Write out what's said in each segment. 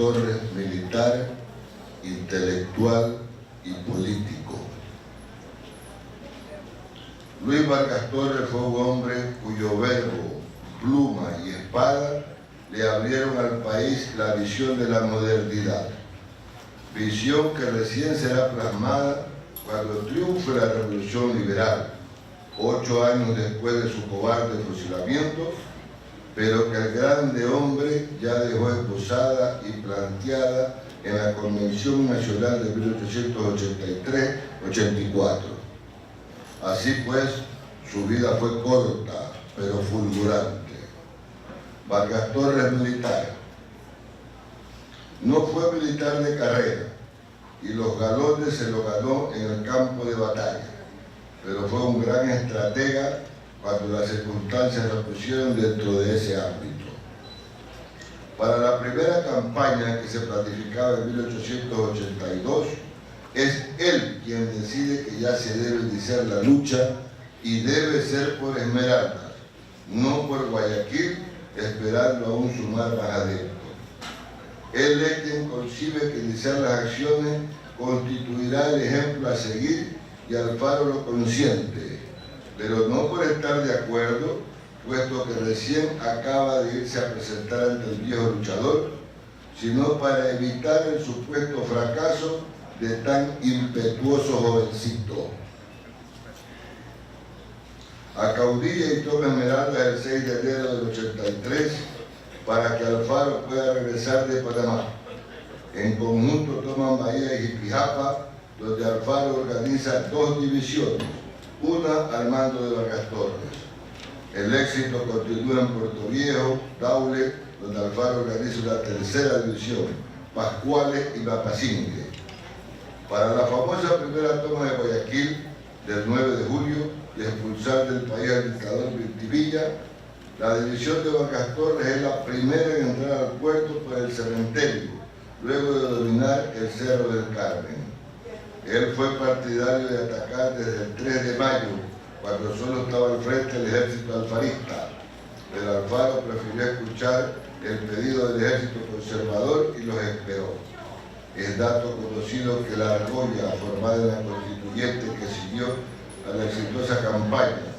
Torres, militar, intelectual y político. Luis Vargas Torres fue un hombre cuyo verbo, pluma y espada le abrieron al país la visión de la modernidad, visión que recién será plasmada cuando triunfe la Revolución Liberal, 8 años después de su cobarde fusilamiento, pero que el grande hombre ya dejó esbozada y planteada en la Convención Nacional de 1883-84. Así pues, su vida fue corta, pero fulgurante. Vargas Torres, militar. No fue militar de carrera, y los galones se los ganó en el campo de batalla, pero fue un gran estratega cuando las circunstancias lo pusieron dentro de ese ámbito. Para la primera campaña que se planificaba en 1882, es él quien decide que ya se debe iniciar la lucha y debe ser por Esmeraldas, no por Guayaquil, esperando aún sumar más adeptos. Él es quien concibe que iniciar las acciones constituirá el ejemplo a seguir y Alfaro lo consiente, pero no por estar de acuerdo, puesto que recién acaba de irse a presentar ante el viejo luchador, sino para evitar el supuesto fracaso de tan impetuoso jovencito. Acaudilla y toma Esmeraldas el 6 de enero del 83 para que Alfaro pueda regresar de Panamá. En conjunto toman Bahía y Jipijapa, donde Alfaro organiza 2 divisiones, una al mando de Vargas Torres. El éxito continúa en Puerto Viejo, Daule, donde Alfaro organiza una 3ª división, Pascuales y Mapasingue. Para la famosa primera toma de Guayaquil, del 9 de julio, y expulsar del país al dictador Vintimilla, la división de Vargas Torres es la primera en entrar al puerto por el cementerio, luego de dominar el Cerro del Carmen. Él fue partidario de atacar desde el 3 de mayo, cuando solo estaba al frente el ejército alfarista, pero Alfaro prefirió escuchar el pedido del ejército conservador y los esperó. Es dato conocido que la argolla formada en la constituyente que siguió a la exitosa campaña,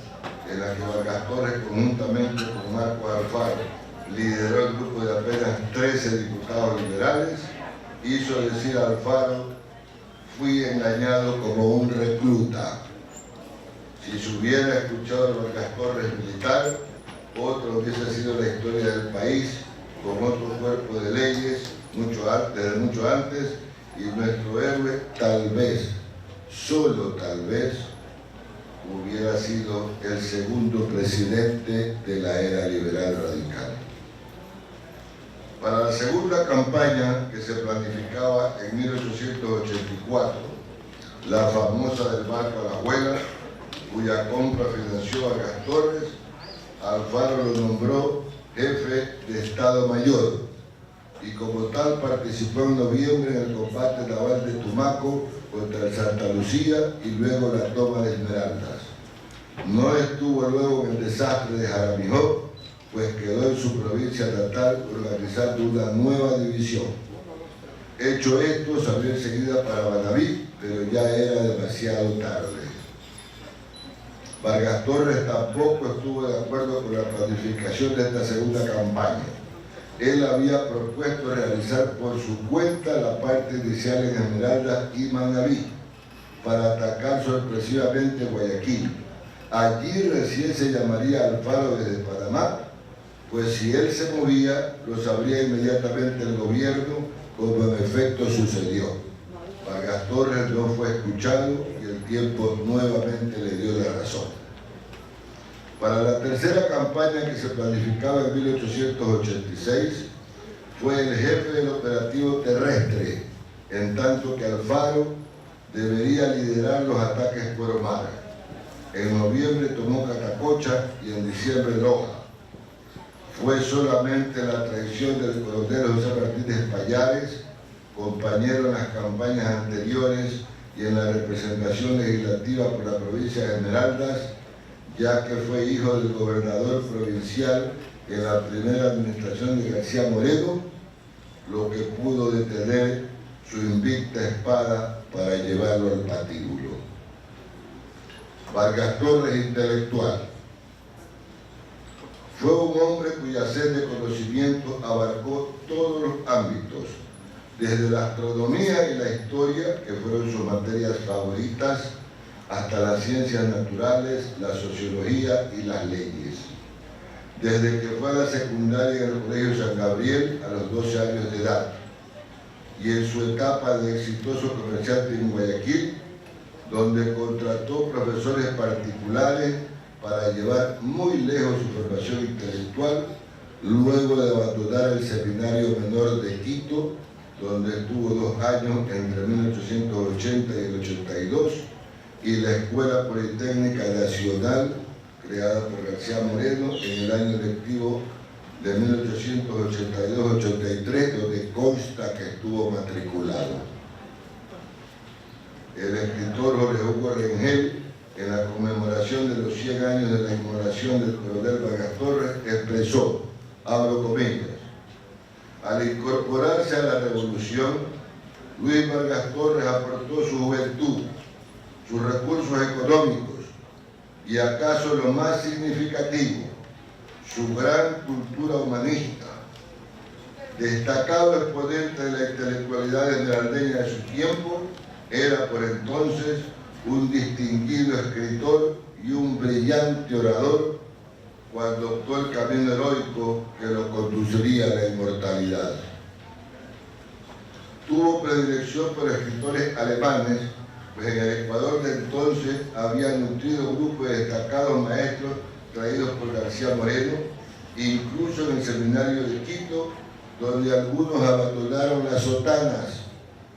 en la que Vargas Torres, conjuntamente con Marcos Alfaro, lideró el grupo de apenas 13 diputados liberales, hizo decir a Alfaro: fui engañado como un recluta. Si se hubiera escuchado a Vargas Torres militar, otro hubiese sido la historia del país, con otro cuerpo de leyes, desde mucho antes, y nuestro héroe tal vez, solo tal vez, hubiera sido el segundo presidente de la era liberal radical. Para la segunda campaña, que se planificaba en 1884, la famosa del barco Alajuela, cuya compra financió Vargas Torres, Alfaro lo nombró jefe de Estado Mayor y como tal participó en noviembre en el combate naval de Tumaco contra el Santa Lucía y luego la toma de Esmeraldas. No estuvo luego en el desastre de Jaramijó, pues quedó en su provincia natal organizando una nueva división. Hecho esto, salió enseguida para Manabí, pero ya era demasiado tarde. Vargas Torres tampoco estuvo de acuerdo con la planificación de esta segunda campaña. Él había propuesto realizar por su cuenta la parte inicial en Esmeraldas y Manabí, para atacar sorpresivamente Guayaquil. Allí recién se llamaría Alfaro desde Panamá, pues si él se movía, lo sabría inmediatamente el gobierno, como en efecto sucedió. Vargas Torres no fue escuchado y el tiempo nuevamente le dio la razón. Para la tercera campaña, que se planificaba en 1886, fue el jefe del operativo terrestre, en tanto que Alfaro debería liderar los ataques por mar. En noviembre tomó Catacocha y en diciembre Loja. Fue solamente la traición del coronel José Martínez Payares, compañero en las campañas anteriores y en la representación legislativa por la provincia de Esmeraldas, ya que fue hijo del gobernador provincial en la primera administración de García Moreno, lo que pudo detener su invicta espada para llevarlo al patíbulo. Vargas Torres, intelectual. Fue un hombre cuya sed de conocimiento abarcó todos los ámbitos, desde la astronomía y la historia, que fueron sus materias favoritas, hasta las ciencias naturales, la sociología y las leyes. Desde que fue a la secundaria en el Colegio San Gabriel a los 12 años de edad, y en su etapa de exitoso comerciante en Guayaquil, donde contrató profesores particulares para llevar muy lejos su formación intelectual, luego de abandonar el Seminario Menor de Quito, donde estuvo 2 años entre 1880 y el 82, y la Escuela Politécnica Nacional, creada por García Moreno en el año lectivo de 1882-83, donde consta que estuvo matriculado. El escritor Jorge Hugo Rengel, en la conmemoración de los 100 años de la inmolación del coronel Vargas Torres, expresó, abro comillas, al incorporarse a la revolución, Luis Vargas Torres aportó su juventud, sus recursos económicos y acaso lo más significativo, su gran cultura humanista. Destacado exponente de la intelectualidad esmeraldeña de su tiempo, era por entonces un distinguido escritor y un brillante orador cuando optó el camino heroico que lo conduciría a la inmortalidad. Tuvo predilección por escritores alemanes, pues en el Ecuador de entonces había nutrido un grupo de destacados maestros traídos por García Moreno, incluso en el Seminario de Quito, donde algunos abandonaron las sotanas,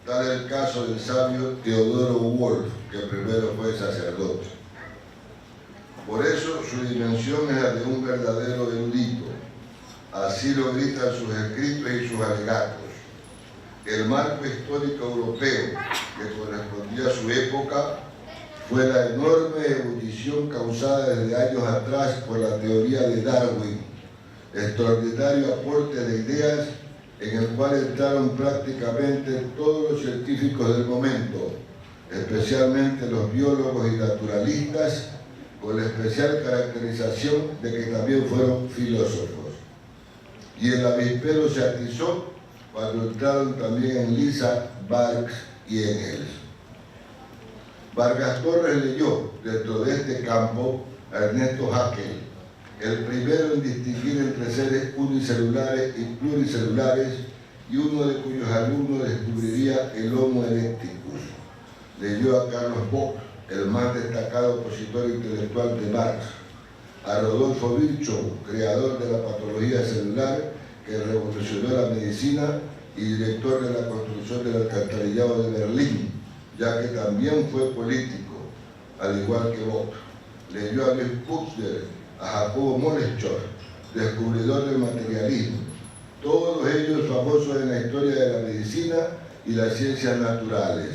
tal el caso del sabio Teodoro Wolff, que primero fue sacerdote. Por eso su dimensión es la de un verdadero erudito. Así lo gritan sus escritos y sus alegatos. El marco histórico europeo que correspondía a su época fue la enorme ebullición causada desde años atrás por la teoría de Darwin, extraordinario aporte de ideas en el cual entraron prácticamente todos los científicos del momento, especialmente los biólogos y naturalistas, con la especial caracterización de que también fueron filósofos. Y el avispero se atizó cuando entraron también en Lisa, Barks y Engels. Vargas Torres leyó dentro de este campo a Ernesto Haeckel, el primero en distinguir entre seres unicelulares y pluricelulares, y uno de cuyos alumnos descubriría el Homo erecticus. Leyó a Carlos Bock, el más destacado opositor intelectual de Marx, a Rodolfo Virchow, creador de la patología celular que revolucionó la medicina y director de la construcción del alcantarillado de Berlín, ya que también fue político, al igual que Bock. Leyó a Luis Puxner, a Jacobo Molechor, descubridor del materialismo, todos ellos famosos en la historia de la medicina y las ciencias naturales.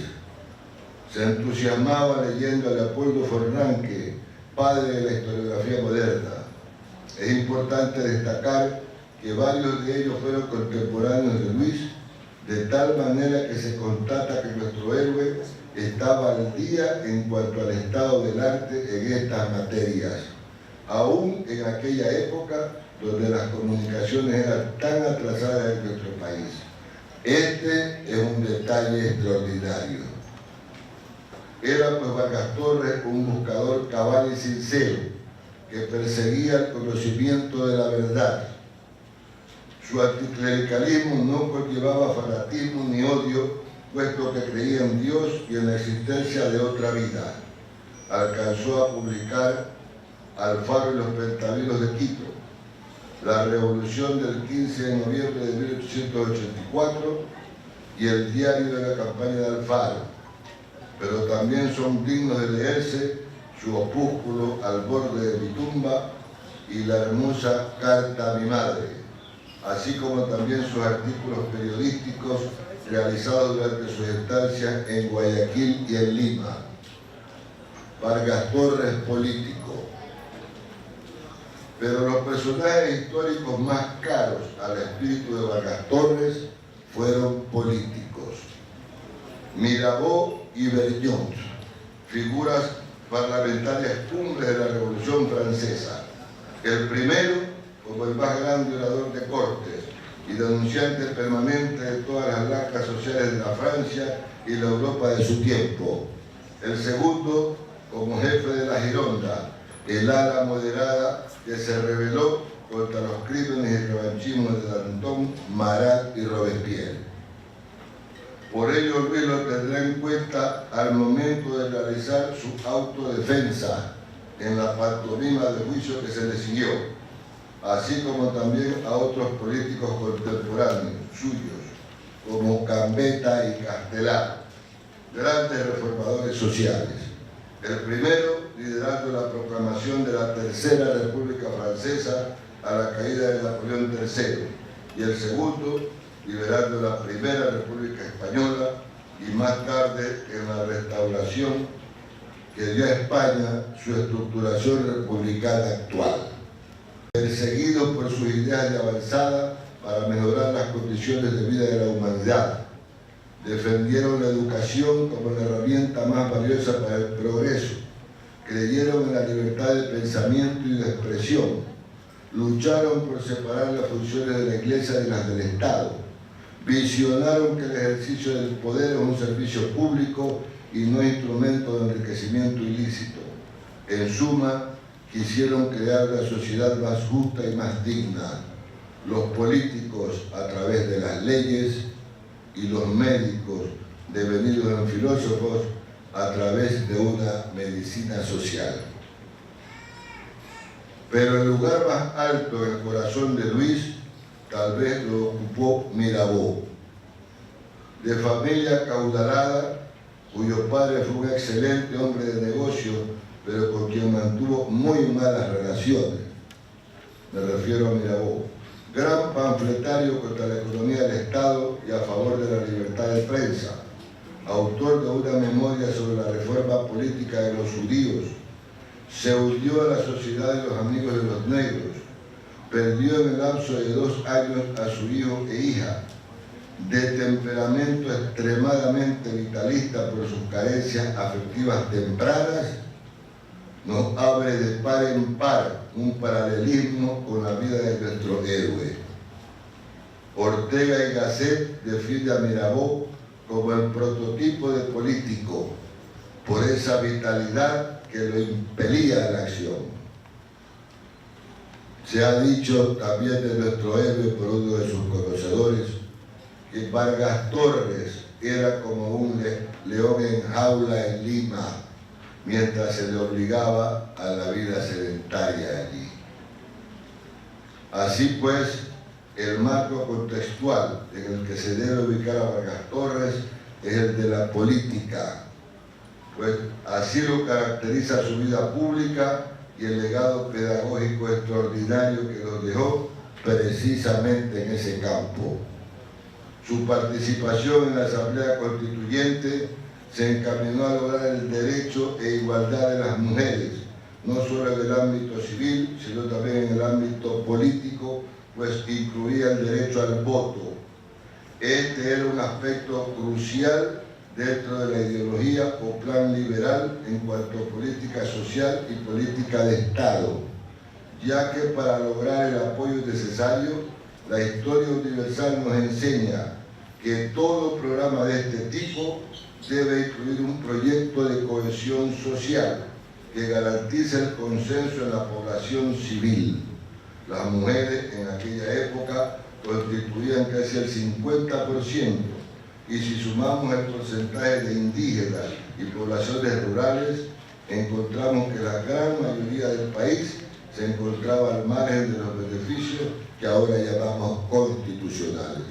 Se entusiasmaba leyendo a Leopoldo Fornanque, padre de la historiografía moderna. Es importante destacar que varios de ellos fueron contemporáneos de Luis, de tal manera que se constata que nuestro héroe estaba al día en cuanto al estado del arte en estas materias, aún en aquella época donde las comunicaciones eran tan atrasadas en nuestro país. Este es un detalle extraordinario. Era pues Vargas Torres un buscador cabal y sincero, que perseguía el conocimiento de la verdad. Su anticlericalismo no conllevaba fanatismo ni odio, puesto que creía en Dios y en la existencia de otra vida. Alcanzó a publicar Alfaro y los Pentavilos de Quito, La Revolución del 15 de noviembre de 1884 y El Diario de la Campaña de Alfaro, pero también son dignos de leerse su opúsculo Al borde de mi tumba y la hermosa Carta a mi madre, así como también sus artículos periodísticos realizados durante sus estancias en Guayaquil y en Lima. Vargas Torres, político. Pero los personajes históricos más caros al espíritu de Vargas Torres fueron políticos. Mirabeau y Vergniaud, figuras parlamentarias cumbres de la Revolución Francesa. El primero, como el más grande orador de Cortes y denunciante permanente de todas las lacras sociales de la Francia y la Europa de su tiempo. El segundo, como jefe de la Gironda, el ala moderada que se rebeló contra los crímenes y revanchismos de Danton, Marat y Robespierre. Por ello, Luis lo tendrá en cuenta al momento de realizar su autodefensa en la pantomima de juicio que se le siguió, así como también a otros políticos contemporáneos suyos, como Gambetta y Castelar, grandes reformadores sociales. El primero, liderando la proclamación de la Tercera República Francesa a la caída de Napoleón III, y el segundo, liberando la Primera República Española y más tarde en la restauración que dio a España su estructuración republicana actual. Perseguidos por sus ideas de avanzada para mejorar las condiciones de vida de la humanidad, defendieron la educación como la herramienta más valiosa para el progreso, creyeron en la libertad de pensamiento y de expresión, lucharon por separar las funciones de la Iglesia de las del Estado, visionaron que el ejercicio del poder es un servicio público y no instrumento de enriquecimiento ilícito. En suma, quisieron crear la sociedad más justa y más digna, los políticos a través de las leyes y los médicos, devenidos en filósofos, a través de una medicina social. Pero el lugar más alto en el corazón de Luis tal vez lo ocupó Mirabeau, de familia caudalada, cuyo padre fue un excelente hombre de negocio, pero con quien mantuvo muy malas relaciones. Me refiero a Mirabeau, gran panfletario contra la economía del Estado y a favor de la libertad de prensa, autor de una memoria sobre la reforma política de los judíos, se unió a la Sociedad de los Amigos de los Negros, perdió en el lapso de 2 años a su hijo e hija, de temperamento extremadamente vitalista por sus carencias afectivas tempranas, nos abre de par en par un paralelismo con la vida de nuestro héroe. Ortega y Gasset defiende a Mirabeau como el prototipo de político, por esa vitalidad que lo impelía a la acción. Se ha dicho también de nuestro héroe por uno de sus conocedores que Vargas Torres era como un león en jaula en Lima, mientras se le obligaba a la vida sedentaria allí. Así pues, el marco contextual en el que se debe ubicar a Vargas Torres es el de la política, pues así lo caracteriza su vida pública y el legado pedagógico extraordinario que nos dejó precisamente en ese campo. Su participación en la Asamblea Constituyente se encaminó a lograr el derecho e igualdad de las mujeres, no solo en el ámbito civil, sino también en el ámbito político, pues incluía el derecho al voto. Este era un aspecto crucial dentro de la ideología o plan liberal en cuanto a política social y política de Estado, ya que para lograr el apoyo necesario, la historia universal nos enseña que todo programa de este tipo debe incluir un proyecto de cohesión social que garantice el consenso en la población civil. Las mujeres en aquella época constituían casi el 50%, y si sumamos el porcentaje de indígenas y poblaciones rurales, encontramos que la gran mayoría del país se encontraba al margen de los beneficios que ahora llamamos constitucionales.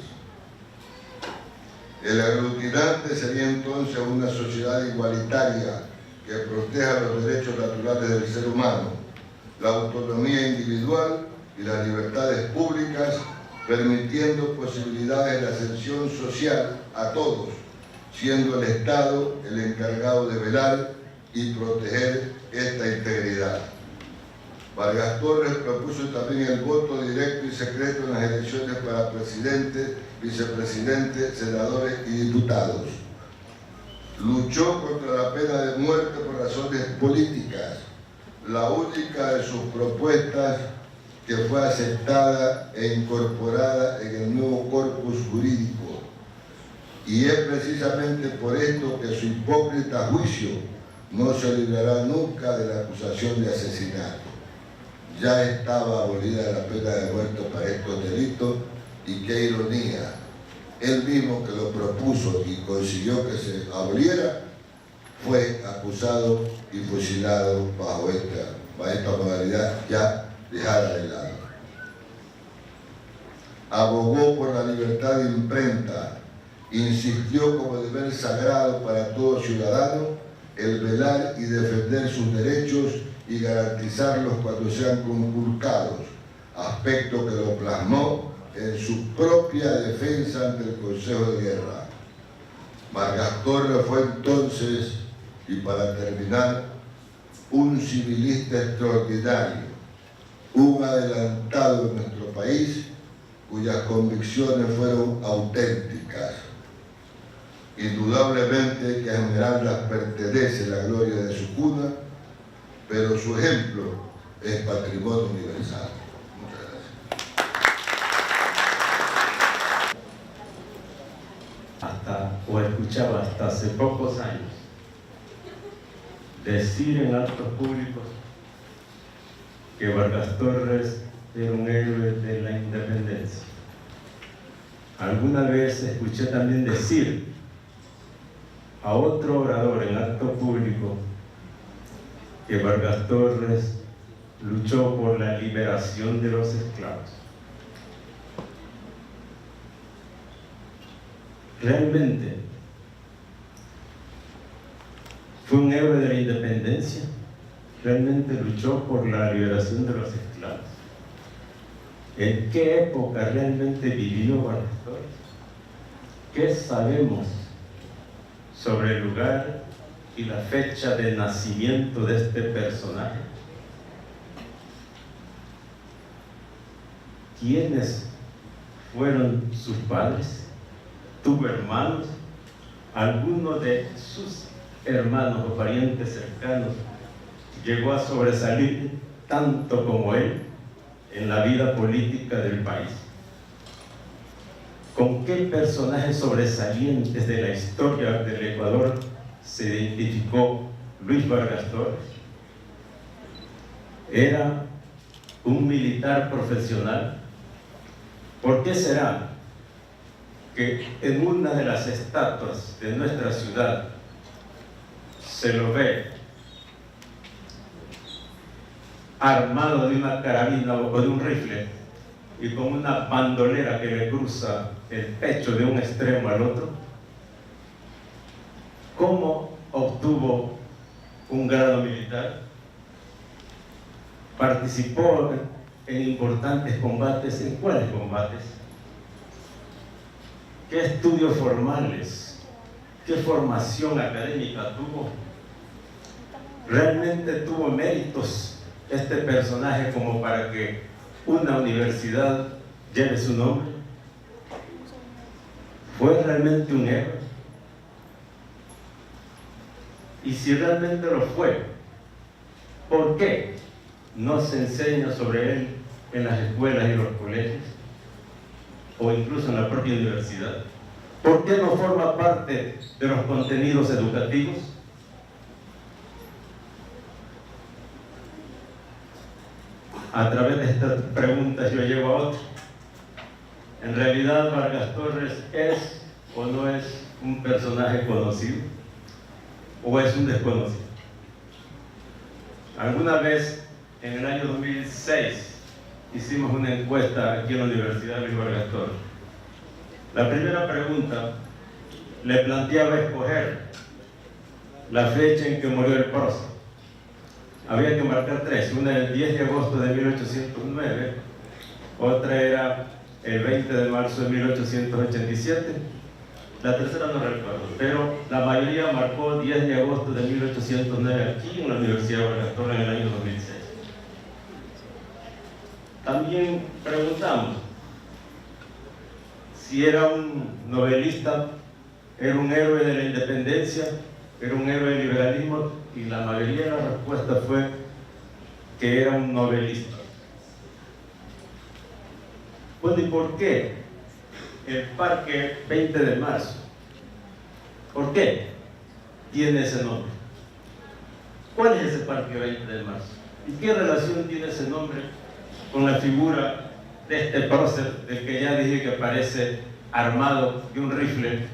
El aglutinante sería entonces una sociedad igualitaria que proteja los derechos naturales del ser humano, la autonomía individual y las libertades públicas, permitiendo posibilidades de ascensión social a todos, siendo el Estado el encargado de velar y proteger esta integridad. Vargas Torres propuso también el voto directo y secreto en las elecciones para presidente, vicepresidente, senadores y diputados. Luchó contra la pena de muerte por razones políticas, la única de sus propuestas que fue aceptada e incorporada en el nuevo corpus jurídico. Y es precisamente por esto que su hipócrita juicio no se librará nunca de la acusación de asesinato. Ya estaba abolida la pena de muerte para estos delitos y qué ironía, él mismo que lo propuso y consiguió que se aboliera, fue acusado y fusilado bajo esta modalidad ya dejada de lado. Abogó por la libertad de imprenta, insistió como deber sagrado para todo ciudadano el velar y defender sus derechos y garantizarlos cuando sean conculcados, aspecto que lo plasmó en su propia defensa ante el Consejo de Guerra. Vargas Torres fue entonces, y para terminar, un civilista extraordinario, un adelantado en nuestro país, cuyas convicciones fueron auténticas. Indudablemente que a Esmeraldas pertenece la gloria de su cuna, pero su ejemplo es patrimonio universal. Muchas gracias. Escuchaba hasta hace pocos años decir en actos públicos que Vargas Torres era un héroe de la independencia. Alguna vez escuché también decir a otro orador en acto público que Vargas Torres luchó por la liberación de los esclavos. ¿Realmente fue un héroe de la independencia? ¿Realmente luchó por la liberación de los esclavos? ¿En qué época realmente vivió Vargas Torres? ¿Qué sabemos sobre el lugar y la fecha de nacimiento de este personaje? ¿Quiénes fueron sus padres? ¿Tuvo hermanos? ¿Alguno de sus hermanos o parientes cercanos llegó a sobresalir tanto como él en la vida política del país? ¿Con qué personajes sobresalientes de la historia del Ecuador se identificó Luis Vargas Torres? ¿Era un militar profesional? ¿Por qué será que en una de las estatuas de nuestra ciudad se lo ve armado de una carabina o de un rifle y con una bandolera que le cruza el pecho de un extremo al otro? ¿Cómo obtuvo un grado militar? ¿Participó en importantes combates? ¿En cuáles combates? ¿Qué estudios formales? ¿Qué formación académica tuvo? ¿Realmente tuvo méritos este personaje como para que una universidad lleve su nombre? ¿Fue realmente un héroe? Y si realmente lo fue, ¿por qué no se enseña sobre él en las escuelas y los colegios? O incluso en la propia universidad. ¿Por qué no forma parte de los contenidos educativos? A través de estas preguntas yo llego a otro. ¿En realidad Vargas Torres es o no es un personaje conocido? ¿O es un desconocido? Alguna vez, en el año 2006, hicimos una encuesta aquí en la Universidad Luis Vargas Torres. La primera pregunta le planteaba escoger la fecha en que murió el prócer. Había que marcar tres: una el 10 de agosto de 1809, otra era el 20 de marzo de 1887, la tercera no recuerdo, pero la mayoría marcó 10 de agosto de 1809 aquí en la Universidad de Vargas Torres en el año 2006. también preguntamos si era un novelista, era un héroe de la independencia, era un héroe del liberalismo, y la mayoría de la respuesta fue que era un novelista. Bueno, ¿y por qué el Parque 20 de Marzo? ¿Por qué tiene ese nombre? ¿Cuál es ese Parque 20 de Marzo? ¿Y qué relación tiene ese nombre con la figura de este prócer, del que ya dije que parece armado de un rifle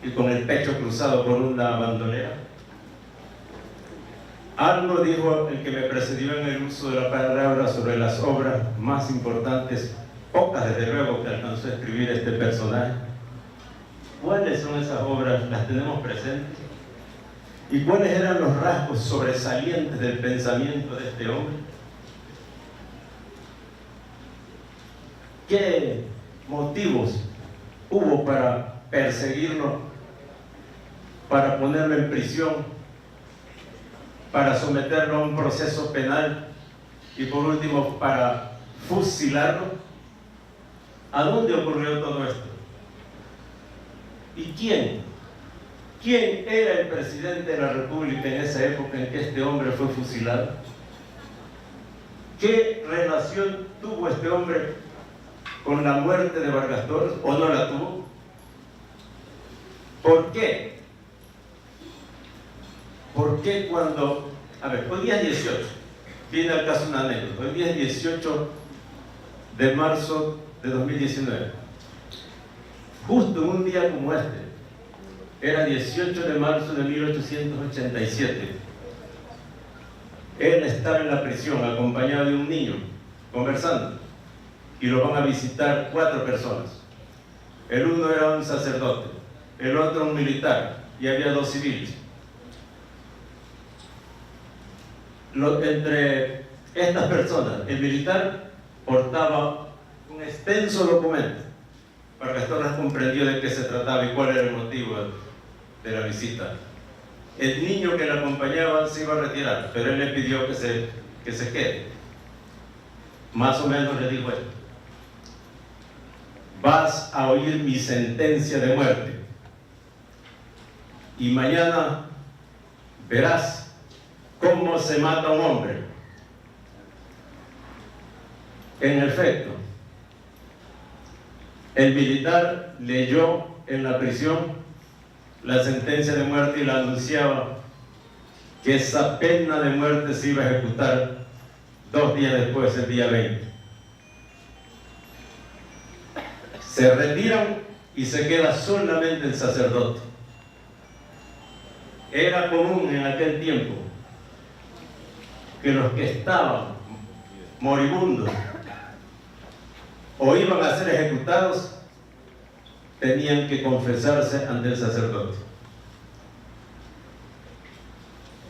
y con el pecho cruzado por una bandolera? Algo dijo el que me precedió en el uso de la palabra sobre las obras más importantes, pocas desde luego que alcanzó a escribir este personaje. ¿Cuáles son esas obras? ¿Las tenemos presentes? ¿Y cuáles eran los rasgos sobresalientes del pensamiento de este hombre? ¿Qué motivos hubo para perseguirlo, para ponerlo en prisión, para someterlo a un proceso penal y por último para fusilarlo? ¿A dónde ocurrió todo esto? ¿Y quién era el presidente de la República en esa época en que este hombre fue fusilado? ¿Qué relación tuvo este hombre con la muerte de Vargas Torres, o no la tuvo? ¿Por qué? ¿Por qué cuando... A ver, hoy día es 18, viene al caso una anécdota, hoy día es 18 de marzo de 2019, justo en un día como este, era 18 de marzo de 1887, él estaba en la prisión acompañado de un niño, conversando, y lo van a visitar 4 personas. El uno era un sacerdote, el otro un militar, y había 2 civiles. Entre estas personas, el militar portaba un extenso documento. Vargas Torres comprendió de qué se trataba y cuál era el motivo de la visita. El niño que le acompañaba se iba a retirar, pero él le pidió que se quede. Más o menos le dijo esto: vas a oír mi sentencia de muerte y mañana verás cómo se mata a un hombre. En efecto, el militar leyó en la prisión la sentencia de muerte y la anunciaba que esa pena de muerte se iba a ejecutar 2 días después, el día 20. Se retiran y se queda solamente el sacerdote. Era común en aquel tiempo que los que estaban moribundos o iban a ser ejecutados tenían que confesarse ante el sacerdote.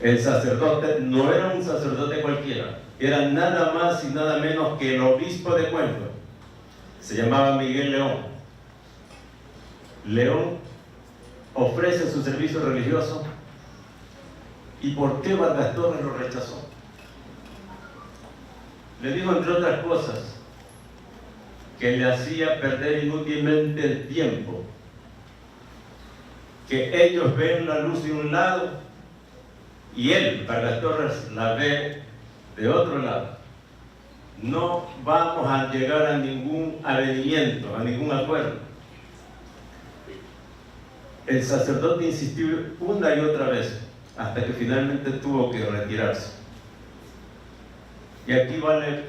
El sacerdote no era un sacerdote cualquiera, era nada más y nada menos que el obispo de Cuenca. Se llamaba Miguel León. León ofrece su servicio religioso. ¿Y por qué Vargas Torres lo rechazó? Le dijo, entre otras cosas, que le hacía perder inútilmente el tiempo, que ellos ven la luz de un lado y él, Vargas Torres, la ve de otro lado. No vamos a llegar a ningún avenimiento, a ningún acuerdo. El sacerdote insistió una y otra vez hasta que finalmente tuvo que retirarse. Y aquí vale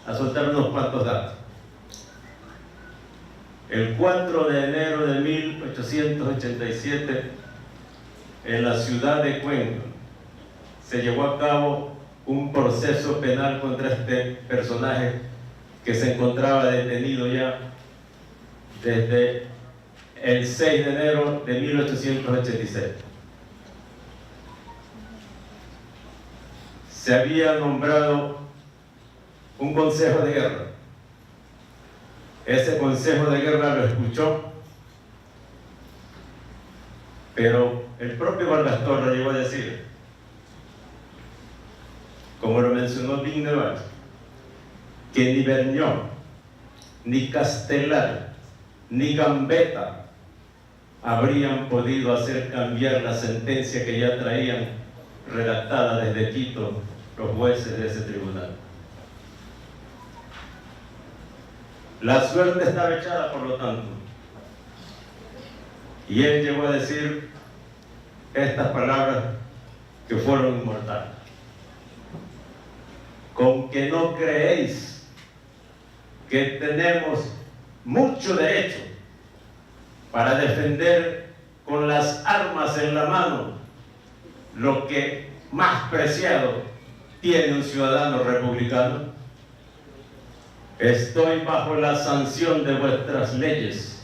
a soltar unos cuantos datos. El 4 de enero de 1887, en la ciudad de Cuenca, se llevó a cabo un proceso penal contra este personaje que se encontraba detenido ya desde el 6 de enero de 1886. Se había nombrado un consejo de guerra. Ese consejo de guerra lo escuchó, pero el propio Vargas Torres llegó a decir, como lo mencionó Digneval, que ni Bernió, ni Castelar, ni Gambetta habrían podido hacer cambiar la sentencia que ya traían redactada desde Quito los jueces de ese tribunal. La suerte estaba echada, por lo tanto, y él llegó a decir estas palabras que fueron inmortales: con que no creéis que tenemos mucho derecho para defender con las armas en la mano lo que más preciado tiene un ciudadano republicano. Estoy bajo la sanción de vuestras leyes.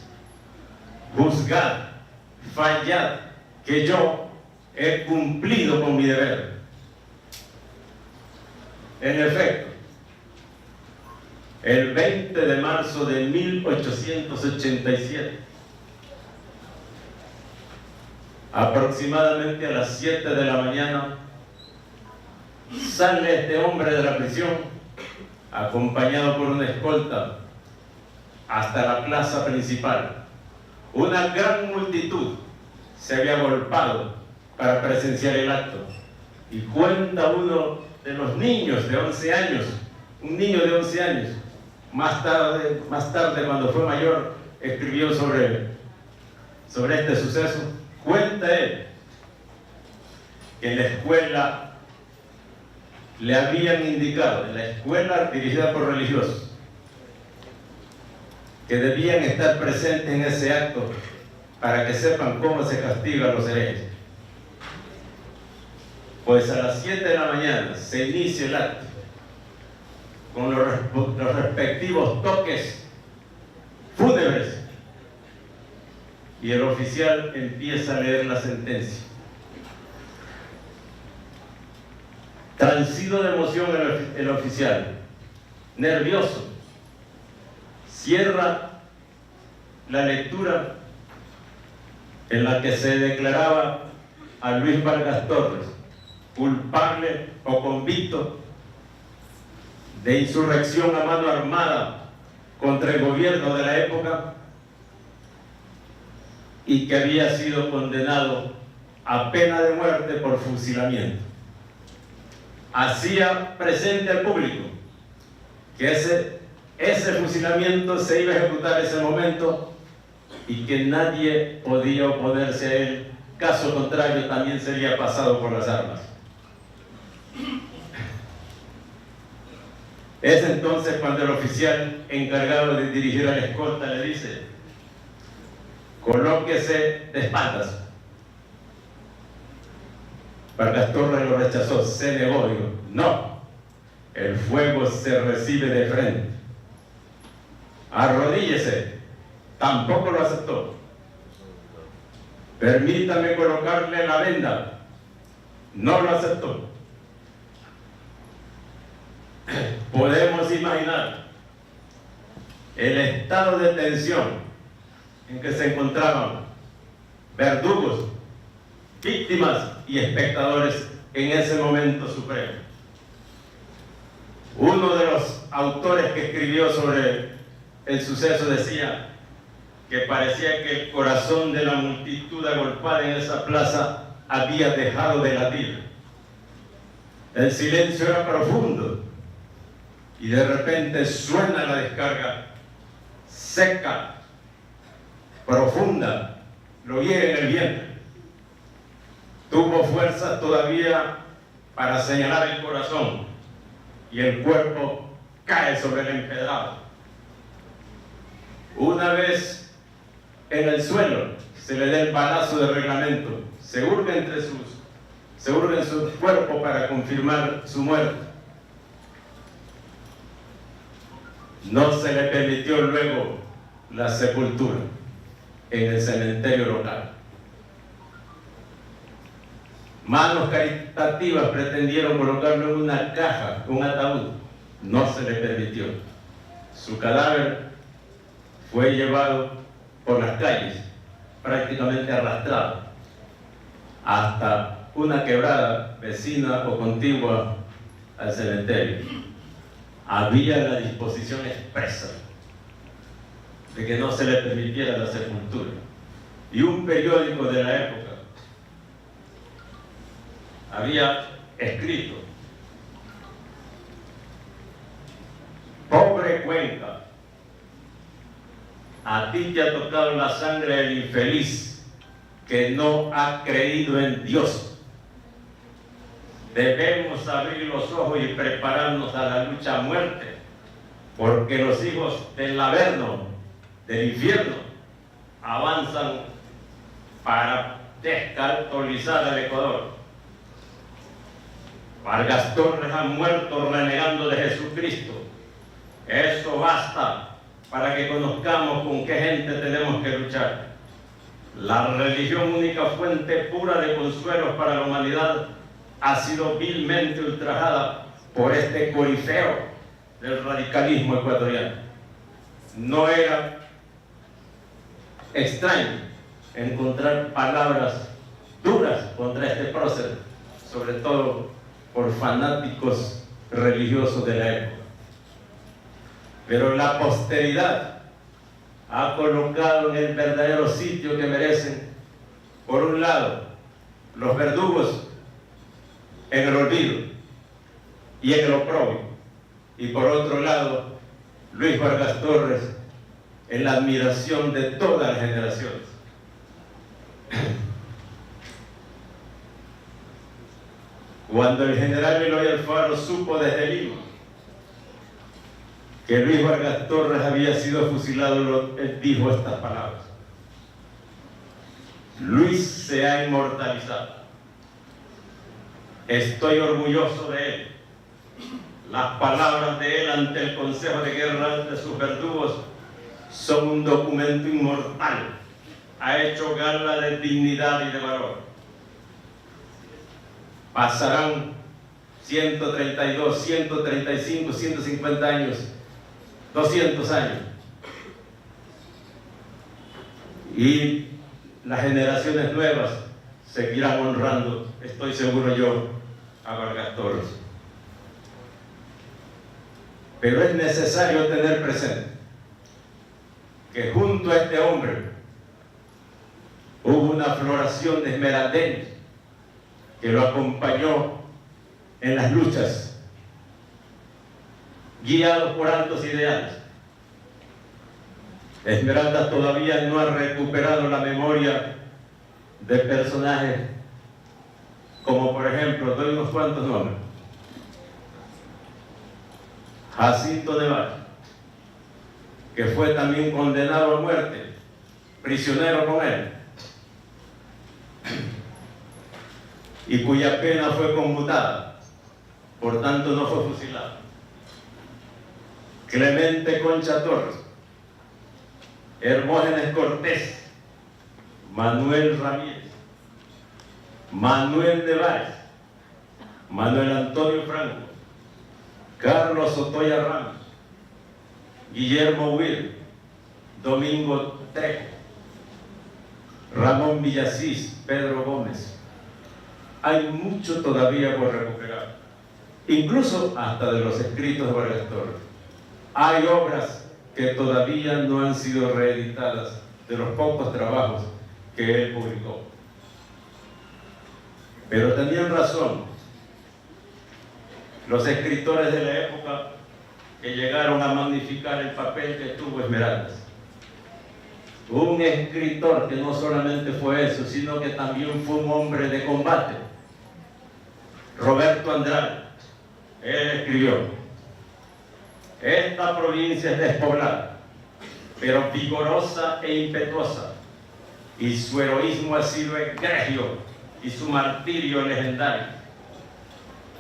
Juzgad, fallad, que yo he cumplido con mi deber. En efecto, el 20 de marzo de 1887, aproximadamente a las 7 de la mañana, sale este hombre de la prisión, acompañado por una escolta, hasta la plaza principal. Una gran multitud se había agolpado para presenciar el acto. Y cuenta uno de los niños de 11 años, un niño de 11 años, más tarde cuando fue mayor, escribió sobre este suceso. Cuenta él que en la escuela le habían indicado, en la escuela dirigida por religiosos, que debían estar presentes en ese acto para que sepan cómo se castiga a los herejes. Pues a las 7 de la mañana se inicia el acto con los respectivos toques fúnebres y el oficial empieza a leer la sentencia. Transido de emoción el oficial, nervioso, cierra la lectura en la que se declaraba a Luis Vargas Torres culpable o convicto de insurrección a mano armada contra el gobierno de la época y que había sido condenado a pena de muerte por fusilamiento. Hacía presente al público que ese fusilamiento se iba a ejecutar en ese momento y que nadie podía oponerse a él, caso contrario también sería pasado por las armas. Es entonces cuando el oficial encargado de dirigir a la escolta le dice: colóquese de espaldas. Vargas Torres lo rechazó, se negó, dijo: no, el fuego se recibe de frente. Arrodíllese, tampoco lo aceptó. Permítame colocarle la venda, no lo aceptó. Podemos imaginar el estado de tensión en que se encontraban verdugos, víctimas y espectadores en ese momento supremo. Uno de los autores que escribió sobre el suceso decía que parecía que el corazón de la multitud agolpada en esa plaza había dejado de latir. El silencio era profundo y de repente suena la descarga seca, profunda, lo hiere en el vientre. Tuvo fuerza todavía para señalar el corazón y el cuerpo cae sobre el empedrado. Una vez en el suelo se le da el balazo de reglamento, se hurga en su cuerpo para confirmar su muerte. No se le permitió luego la sepultura en el cementerio local. Manos caritativas pretendieron colocarlo en una caja, un ataúd. No se le permitió. Su cadáver fue llevado por las calles, prácticamente arrastrado, hasta una quebrada vecina o contigua al cementerio. había la disposición expresa de que no se le permitiera la sepultura. Y un periódico de la época había escrito: pobre Cuenca, a ti te ha tocado la sangre del infeliz que no ha creído en Dios. Debemos abrir los ojos y prepararnos a la lucha a muerte, porque los hijos del Averno, del infierno, avanzan para descartolizar al Ecuador. Vargas Torres ha muerto renegando de Jesucristo. Eso basta para que conozcamos con qué gente tenemos que luchar. La religión, única fuente pura de consuelos para la humanidad, ha sido vilmente ultrajada por este corifeo del radicalismo ecuatoriano. No era extraño encontrar palabras duras contra este prócer, sobre todo por fanáticos religiosos de la época. Pero la posteridad ha colocado en el verdadero sitio que merecen, por un lado, los verdugos en el olvido y en el oprobio, y por otro lado, Luis Vargas Torres en la admiración de todas las generaciones. Cuando el general Eloy Alfaro supo desde Lima que Luis Vargas Torres había sido fusilado, él dijo estas palabras: Luis se ha inmortalizado. Estoy orgulloso de él. Las palabras de él ante el Consejo de Guerra de sus verdugos son un documento inmortal. Ha hecho gala de dignidad y de valor. Pasarán 132, 135, 150 años, 200 años, y las generaciones nuevas seguirán honrando, estoy seguro yo, a Vargas Torres. Pero es necesario tener presente que junto a este hombre hubo una floración de esmeraldeños que lo acompañó en las luchas, guiados por altos ideales. Esmeralda todavía no ha recuperado la memoria de personajes como, por ejemplo, doy unos cuantos nombres: Jacinto de Valle, que fue también condenado a muerte, prisionero con él, y cuya pena fue conmutada, por tanto no fue fusilado. Clemente Concha Torres, Hermógenes Cortés, Manuel Ramírez, Manuel de Valles, Manuel Antonio Franco, Carlos Otoya Ramos, Guillermo Huir, Domingo Trejo, Ramón Villasís, Pedro Gómez. Hay mucho todavía por recuperar, incluso hasta de los escritos de Vargas Torres. Hay obras que todavía no han sido reeditadas de los pocos trabajos que él publicó. Pero tenían razón los escritores de la época que llegaron a magnificar el papel que tuvo Esmeraldas. Un escritor que no solamente fue eso, sino que también fue un hombre de combate. Roberto Andrade, él escribió: esta provincia es despoblada, pero vigorosa e impetuosa, y su heroísmo ha sido egregio y su martirio legendario.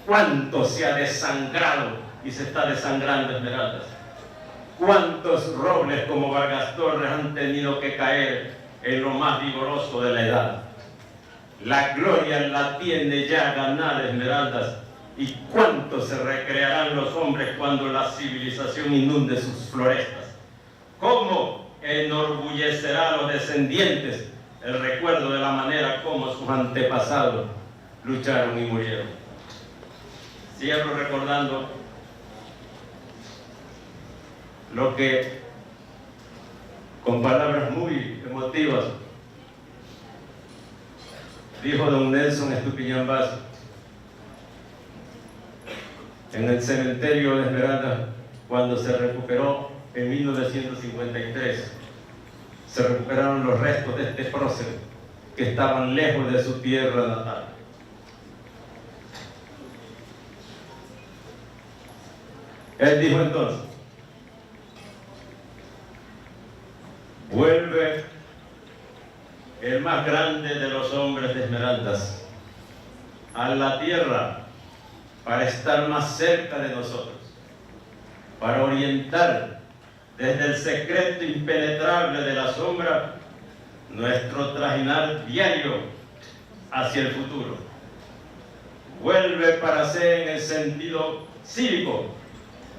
¿Cuánto se ha desangrado y se está desangrando Esmeraldas? ¿Cuántos robles como Vargas Torres han tenido que caer en lo más vigoroso de la edad? La gloria la tiene ya ganada Esmeraldas, y cuánto se recrearán los hombres cuando la civilización inunde sus florestas. ¿Cómo enorgullecerá a los descendientes el recuerdo de la manera como sus antepasados lucharon y murieron? Cierro recordando lo que, con palabras muy emotivas, dijo don Nelson Estupiñán Basso en el cementerio de Esmeralda cuando se recuperó en 1953. Se recuperaron los restos de este prócer que estaban lejos de su tierra natal. Él dijo entonces: vuelve el más grande de los hombres de Esmeraldas a la tierra para estar más cerca de nosotros, para orientar desde el secreto impenetrable de la sombra nuestro trajinar diario hacia el futuro. Vuelve para ser en el sentido cívico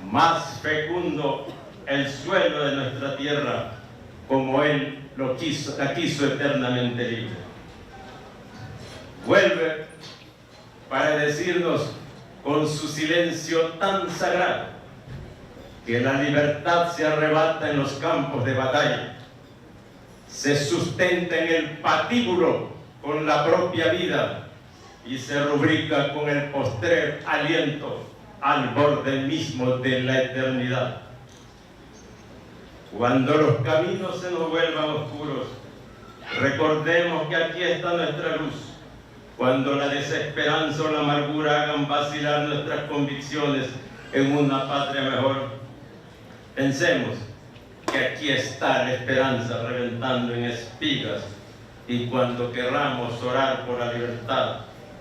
más fecundo el suelo de nuestra tierra, como Él la quiso eternamente libre. Vuelve para decirnos con su silencio tan sagrado que la libertad se arrebata en los campos de batalla, se sustenta en el patíbulo con la propia vida y se rubrica con el postrer aliento al borde mismo de la eternidad. Cuando los caminos se nos vuelvan oscuros, recordemos que aquí está nuestra luz. Cuando la desesperanza o la amargura hagan vacilar nuestras convicciones en una patria mejor, pensemos que aquí está la esperanza reventando en espigas, y cuando querramos orar por la libertad,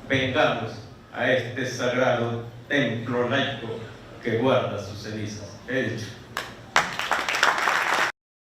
vengamos a este sagrado templo laico que guarda sus cenizas. He dicho.